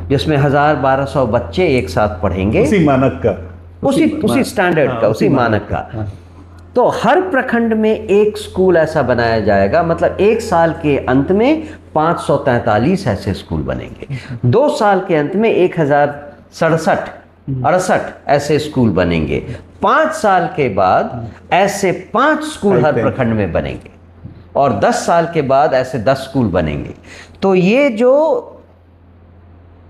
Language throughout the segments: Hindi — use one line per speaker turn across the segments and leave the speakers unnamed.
जिसमें 1000-1200 बच्चे एक साथ पढ़ेंगे,
उसी मानक का,
उसी स्टैंडर्ड का, उसी मानक का। तो हर प्रखंड में एक स्कूल ऐसा बनाया जाएगा, मतलब एक साल के अंत में 543 ऐसे स्कूल बनेंगे, 2 साल के अंत में 1067-68 ऐसे स्कूल बनेंगे, 5 साल के बाद ऐसे 5 स्कूल हर प्रखंड में बनेंगे, और 10 साल के बाद ऐसे 10 स्कूल बनेंगे। तो ये जो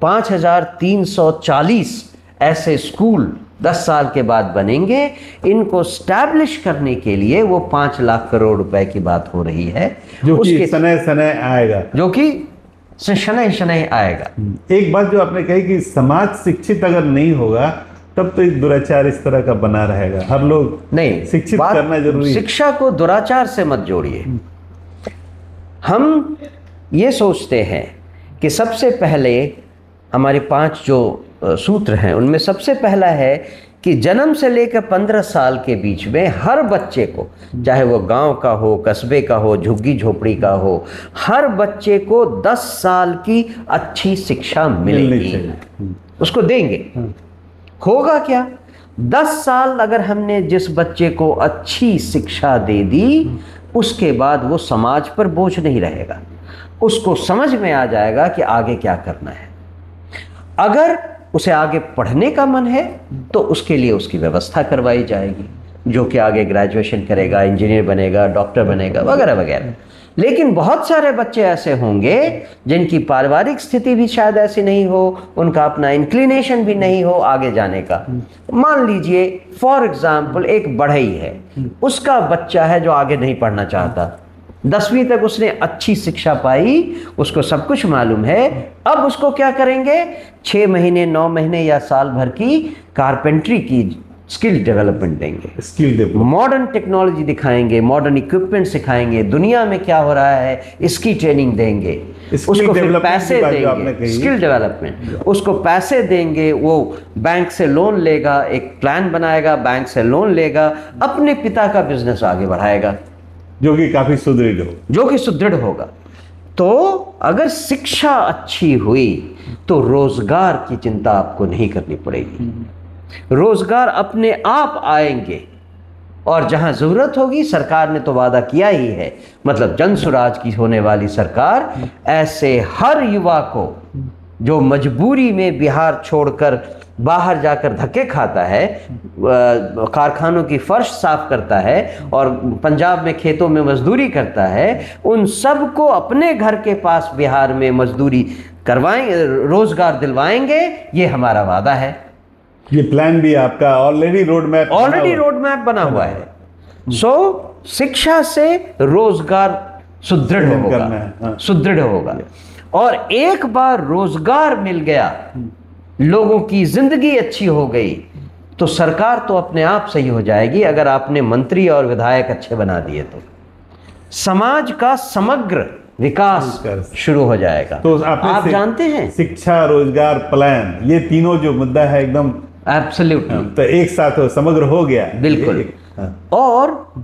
5340 ऐसे स्कूल 10 साल के बाद बनेंगे, इनको स्टैब्लिश करने के लिए वो 5 लाख करोड़ रुपए की बात हो रही है,
जो कि शनय आएगा,
जो कि शनय आएगा।
एक बात जो आपने कही कि समाज शिक्षित अगर नहीं होगा तब तो एक दुराचार इस तरह का बना रहेगा, हर लोग
नहीं,
शिक्षित करना जरूरी है।
शिक्षा को दुराचार से मत जोड़िए। हम ये सोचते हैं कि सबसे पहले हमारे 5 जो सूत्र हैं उनमें सबसे पहला है कि जन्म से लेकर 15 साल के बीच में हर बच्चे को, चाहे वो गांव का हो, कस्बे का हो, झुग्गी झोपड़ी का हो, हर बच्चे को 10 साल की अच्छी शिक्षा मिलेगी, उसको देंगे। होगा क्या, 10 साल अगर हमने जिस बच्चे को अच्छी शिक्षा दे दी, उसके बाद वो समाज पर बोझ नहीं रहेगा, उसको समझ में आ जाएगा कि आगे क्या करना है। अगर उसे आगे पढ़ने का मन है तो उसके लिए उसकी व्यवस्था करवाई जाएगी, जो कि आगे ग्रेजुएशन करेगा, इंजीनियर बनेगा, डॉक्टर बनेगा, वगैरह वगैरह। लेकिन बहुत सारे बच्चे ऐसे होंगे जिनकी पारिवारिक स्थिति भी शायद ऐसी नहीं हो, उनका अपना इंक्लिनेशन भी नहीं हो आगे जाने का। मान लीजिए फॉर एग्जाम्पल एक बढ़ई है, उसका बच्चा है जो आगे नहीं पढ़ना चाहता, 10वीं तक उसने अच्छी शिक्षा पाई, उसको सब कुछ मालूम है, अब उसको क्या करेंगे, 6 महीने 9 महीने या साल भर की कारपेंट्री की स्किल डेवलपमेंट देंगे,
स्किल डेवलपमेंट,
मॉडर्न टेक्नोलॉजी दिखाएंगे, मॉडर्न इक्विपमेंट सिखाएंगे, दुनिया में क्या हो रहा है इसकी ट्रेनिंग देंगे, उसको फिर पैसे देंगे, स्किल डेवलपमेंट, उसको पैसे देंगे, वो बैंक से लोन लेगा, एक प्लान बनाएगा, बैंक से लोन लेगा, अपने पिता का बिजनेस आगे बढ़ाएगा,
जो कि काफी सुदृढ़ हो,
जो कि सुदृढ़ होगा। तो अगर शिक्षा अच्छी हुई तो रोजगार की चिंता आपको नहीं करनी पड़ेगी, रोजगार अपने आप आएंगे, और जहां जरूरत होगी, सरकार ने तो वादा किया ही है, मतलब जन सुराज की होने वाली सरकार ऐसे हर युवा को जो मजबूरी में बिहार छोड़कर बाहर जाकर धक्के खाता है, कारखानों की फर्श साफ करता है और पंजाब में खेतों में मजदूरी करता है, उन सब को अपने घर के पास बिहार में मजदूरी करवाएंगे, रोजगार दिलवाएंगे, ये हमारा वादा है।
ये प्लान भी आपका ऑलरेडी रोड मैप
बना हुआ है। सो शिक्षा से रोजगार सुदृढ़ होगा, सुदृढ़ होगा, और एक बार रोजगार मिल गया, लोगों की जिंदगी अच्छी हो गई, तो सरकार तो अपने आप सही हो जाएगी। अगर आपने मंत्री और विधायक अच्छे बना दिए तो समाज का समग्र विकास शुरू हो जाएगा। तो आप जानते हैं
शिक्षा, रोजगार, प्लान, ये तीनों जो मुद्दा है एकदम
एब्सोल्युटली,
तो एक साथ समग्र हो गया,
बिल्कुल। और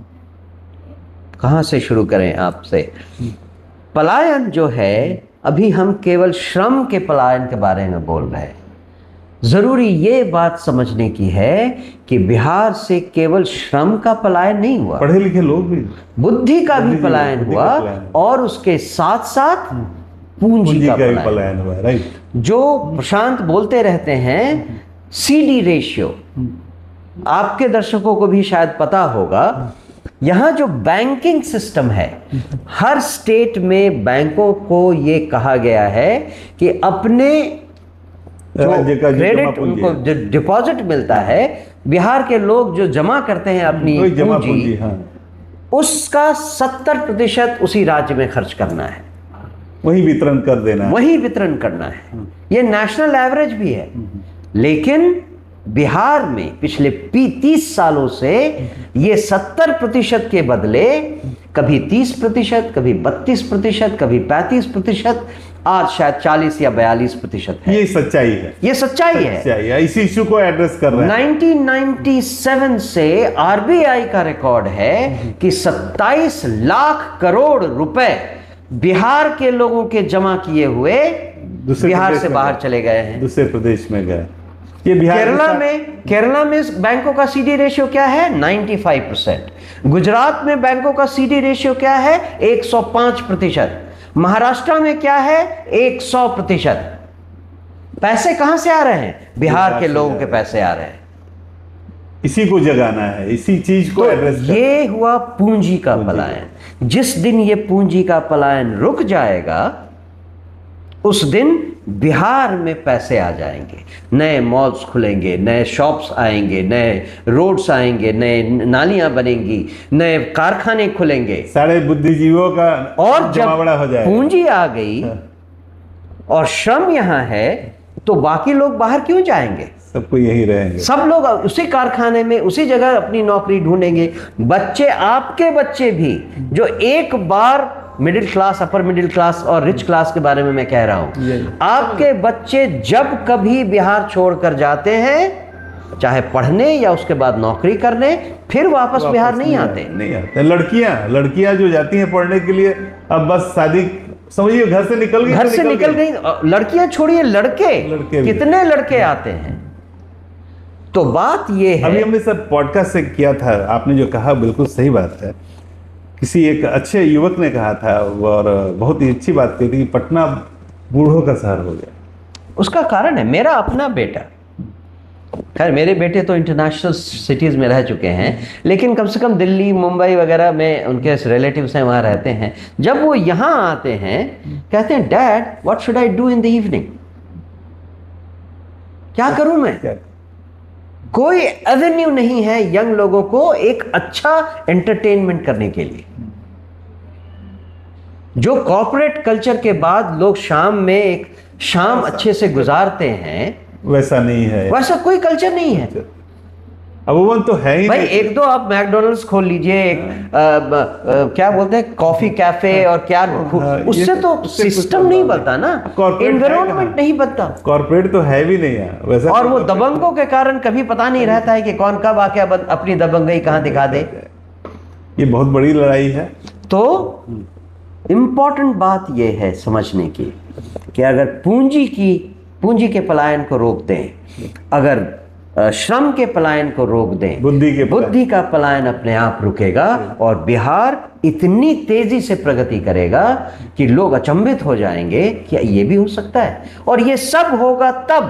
कहां से शुरू करें आपसे? पलायन जो है, अभी हम केवल श्रम के पलायन के बारे में बोल रहे हैं। जरूरी ये बात समझने की है कि बिहार से केवल श्रम का पलायन नहीं हुआ,
पढ़े लिखे लोग भी,
बुद्धि का भी पलायन हुआ, और उसके साथ साथ पूंजी का पलायन हुआ। राइट, जो प्रशांत बोलते रहते हैं CD रेशियो, आपके दर्शकों को भी शायद पता होगा, यहाँ जो बैंकिंग सिस्टम है, हर स्टेट में बैंकों को ये कहा गया है कि अपने क्रेडिट, उनको जो डिपॉजिट मिलता है, बिहार के लोग जो जमा करते हैं अपनी पूंजी, उसका 70% उसी राज्य में खर्च करना है,
वही वितरण कर देना है,
वही वितरण करना है। ये नेशनल एवरेज भी है, लेकिन बिहार में पिछले 30 सालों से ये 70% के बदले कभी 30%, कभी 32%, कभी 35%, आज शायद 40 या 42% है।
ये सच्चाई है,
ये सच्चाई है।
इस इश्यू को एड्रेस कर रहे हैं।
1997 से RBI का रिकॉर्ड है कि 27 लाख करोड़ रुपए बिहार के लोगों के जमा किए हुए
दूसरे
बिहार
प्रदेश
से
में
बाहर
गए।
चले गए हैं।
दूसरे प्रदेश में गए। ये बिहार के साथ-
केरला में बैंकों का सीडी रेशियो क्या है? 95%। गुजरात में बैंकों का सीडी रेशियो क्या है? 105%। महाराष्ट्र में क्या है? 100%। पैसे कहां से आ रहे हैं? बिहार के
से
लोगों
जा
के
रहे
पैसे आ रहे हैं।
इसी को जगाना है, इसी चीज को
तो
एड्रेस
ये हुआ पूंजी का पलायन। जिस दिन ये पूंजी का पलायन रुक जाएगा, उस दिन बिहार में पैसे आ जाएंगे, नए मॉल्स खुलेंगे, नए शॉप्स आएंगे, नए रोड्स आएंगे, नए नालियां बनेंगी, नए कारखाने खुलेंगे।
सारे बुद्धिजीवियों का
और
जमावड़ा हो
जब
जाएगा।
पूंजी आ गई और श्रम यहां है, तो बाकी लोग बाहर क्यों जाएंगे?
सबको यही रहेंगे।
सब लोग उसी कारखाने में, उसी जगह अपनी नौकरी ढूंढेंगे। बच्चे, आपके बच्चे भी, जो एक बार middle class, upper middle class और रिच क्लास के बारे में मैं कह रहा हूं, आपके बच्चे जब कभी बिहार छोड़कर जाते हैं, चाहे पढ़ने या उसके बाद नौकरी करने, फिर वापस बिहार नहीं आते।
नहीं आते। लड़कियां जो जाती हैं पढ़ने के लिए, अब बस शादी, समझिए घर से निकल गई,
घर से निकल गई। लड़कियां छोड़िए, लड़के
लड़के भी।
कितने लड़के आते हैं। तो बात ये है,
अभी हमने सर पॉडकास्ट से किया था, आपने जो कहा बिल्कुल सही बात है। किसी एक अच्छे युवक ने कहा था, और बहुत ही अच्छी बात कही थी कि पटना बूढ़ों का शहर हो गया।
उसका कारण है मेरा अपना बेटा। खैर, मेरे बेटे तो इंटरनेशनल सिटीज़ में रह चुके हैं, लेकिन कम से कम दिल्ली, मुंबई वगैरह में उनके रिलेटिव्स हैं, वहाँ रहते हैं। जब वो यहाँ आते हैं, कहते हैं, dad what should I do in the evening? क्या करूं मैं? कोई एवेन्यू नहीं है यंग लोगों को एक अच्छा एंटरटेनमेंट करने के लिए। जो कॉर्पोरेट कल्चर के बाद लोग शाम में एक शाम अच्छे से गुजारते हैं,
वैसा नहीं है,
वैसा कोई कल्चर नहीं है।
अमूमन तो है ही
भाई
नहीं।
एक दो आप मैकडोनल्ड्स खोल लीजिए, एक क्या बोलते हैं, कॉफी कैफे, और क्या उससे तो सिस्टम नहीं बनता ना, एनवायरमेंट नहीं बनता।
कॉर्पोरेट तो है भी नहीं है वैसा।
और वो दबंगों के कारण कभी पता नहीं रहता है कि कौन कब आके अपनी दबंगई कहां दिखा दे।
ये बहुत बड़ी लड़ाई है।
तो इंपॉर्टेंट बात यह है समझने की कि अगर पूंजी के पलायन को रोक दें, अगर श्रम के पलायन को रोक दें, बुद्धि का पलायन अपने आप रुकेगा, और बिहार इतनी तेजी से प्रगति करेगा कि लोग अचंभित हो जाएंगे कि ये भी हो सकता है। और ये सब होगा तब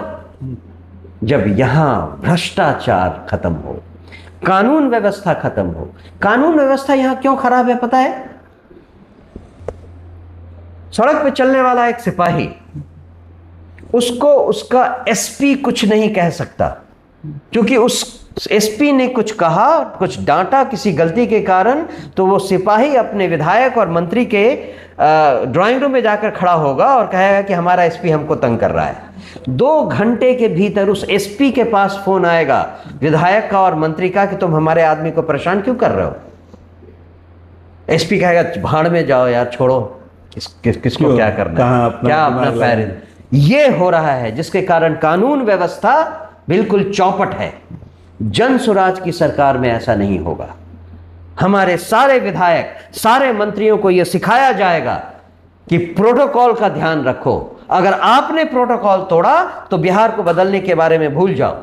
जब यहां भ्रष्टाचार खत्म हो, कानून व्यवस्था खत्म हो। कानून व्यवस्था यहां क्यों खराब है पता है? सड़क पे चलने वाला एक सिपाही, उसको उसका एसपी कुछ नहीं कह सकता, क्योंकि उस एसपी ने कुछ कहा, कुछ डांटा किसी गलती के कारण, तो वो सिपाही अपने विधायक और मंत्री के ड्राइंग रूम में जाकर खड़ा होगा और कहेगा कि हमारा एसपी हमको तंग कर रहा है। 2 घंटे के भीतर उस एसपी के पास फोन आएगा विधायक का और मंत्री का कि तुम हमारे आदमी को परेशान क्यों कर रहे हो। एसपी कहेगा भाड़ में जाओ यार, छोड़ो, किसको क्या करना है, क्या अपना पैर। ये हो रहा है जिसके कारण कानून व्यवस्था बिल्कुल चौपट है। जन स्वराज की सरकार में ऐसा नहीं होगा। हमारे सारे विधायक, सारे मंत्रियों को यह सिखाया जाएगा कि प्रोटोकॉल का ध्यान रखो। अगर आपने प्रोटोकॉल तोड़ा तो बिहार को बदलने के बारे में भूल जाओ।